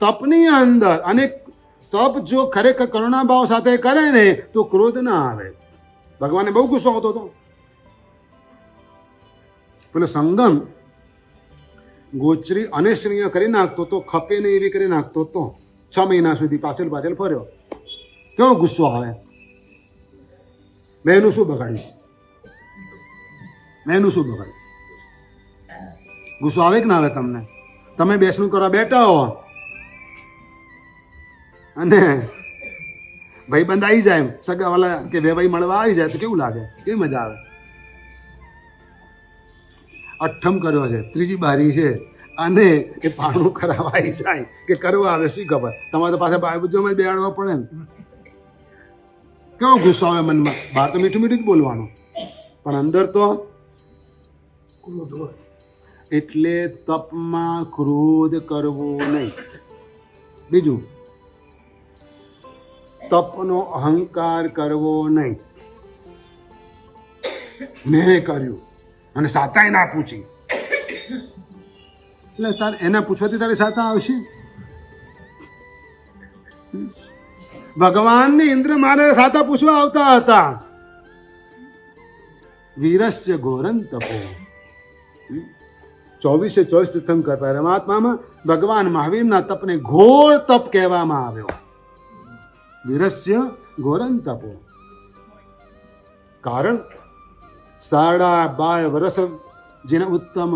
તપની અંદર અને તપ જો ખરેખર કરુણાભાવ સાથે કરે ને તો ક્રોધ ના આવે. ભગવાનને બહુ ગુસ્સો આવતો હતો. પેલો સંગમ ગોચરી અનિશ્ચનીય કરી નાખતો તો, ખપે ને એવી કરી નાખતો તો. 6 મહિના સુધી પાછળ ફર્યો. કેવો ગુસ્સો આવે. મેં એનું શું બગાડ્યું? ગુસ્સો આવે કે ના આવે તમને? તમે બેસણું કરવા બેઠા હો અને ભાઈબંધ આવી જાય, સગાવાલા કે વેવાઈ મળવા આવી જાય તો કેવું લાગે? કેવી મજા આવે? અઠ્ઠમ કર્યો છે, ત્રીજી બારી છે અને એ પાણું કરાવવા આવી જાય કે કરવા આવે શી ખબર. તમારે તો પાછા બાજુમાં બેહાડવા પડે ને. કેવો ગુસ્સો આવે મનમાં. બહાર તો મીઠું મીઠું જ બોલવાનું, પણ અંદર તો એટલે તપમાં ક્રોધ કરવો નહીં. બીજું, તપનો અહંકાર કરવો નહીં. મેં કર્યું અને સાતાય ના પૂછી, એટલે તારે એને પૂછવાથી તારે સાતા આવશે. ભગવાનને ઇન્દ્ર મારે સાતા પૂછવા આવતા હતા. વીરસ્ય ઘોરન તપો. 24 તીર્થંકર પરમાત્મામાં ભગવાન મહાવીરના તપને ઘોર તપ કહેવામાં આવ્યો. વીરસ્ય ઘોરન તપો. કારણ 12.5 વર્ષ જેને ઉત્તમ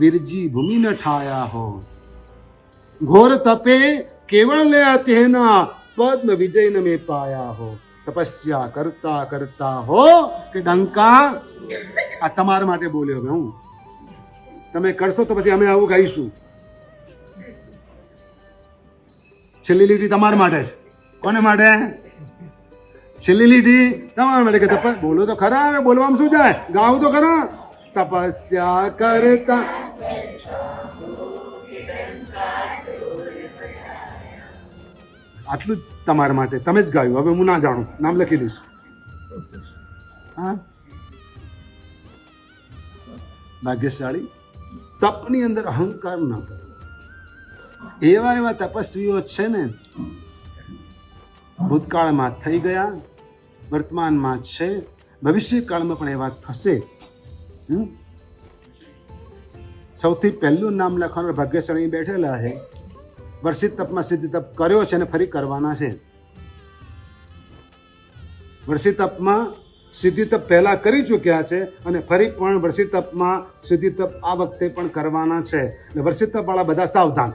વીરજી ભૂમિ ન ઠાયા હો. ઘોર તપે કેવળ લે તેના પદ્મ વિજય ન મેં પાયા હો. તપસ્યા કરતા કરતા હો કે ડંકા. આ તમારા માટે બોલ્યો હવે હું. તમે કરશો તો પછી અમે આવું ગાઈશું. છેલ્લી લીટી તમારા માટે છે. કોને માટે? છેલ્લી લીટી તમારા માટે. કે તપસ બોલો તો ખરા. હવે બોલવામાં શું જાય? ગાવું તો ખરા. તપસ્યા કરતા આટલું જ તમારા માટે. તમે જ ગાયું. હવે હું ના જાણું, નામ લખી દઈશ. હા, ભાગ્યશાળી. તપની અંદર અહંકાર ન કરો. એવા તપસ્વીઓ છે ને, ભૂતકાળમાં થઈ ગયા, વર્તમાનમાં છે, ભવિષ્યકાળમાં પણ એવા થશે. સૌથી પહેલું નામ લખવાનું ભાગ્યશાળી બેઠેલા છે. વર્ષિત તપમાં સિદ્ધ તપ કર્યો છે અને ફરી કરવાના છે. વર્ષિત તપમાં સિદ્ધિ તપ પહેલા કરી ચૂક્યા છે અને ફરી પણ વર્ષિત તપમાં સિદ્ધિ તપ આ વખતે પણ કરવાના છે. એટલે વર્ષિત તપ વાળા બધા સાવધાન.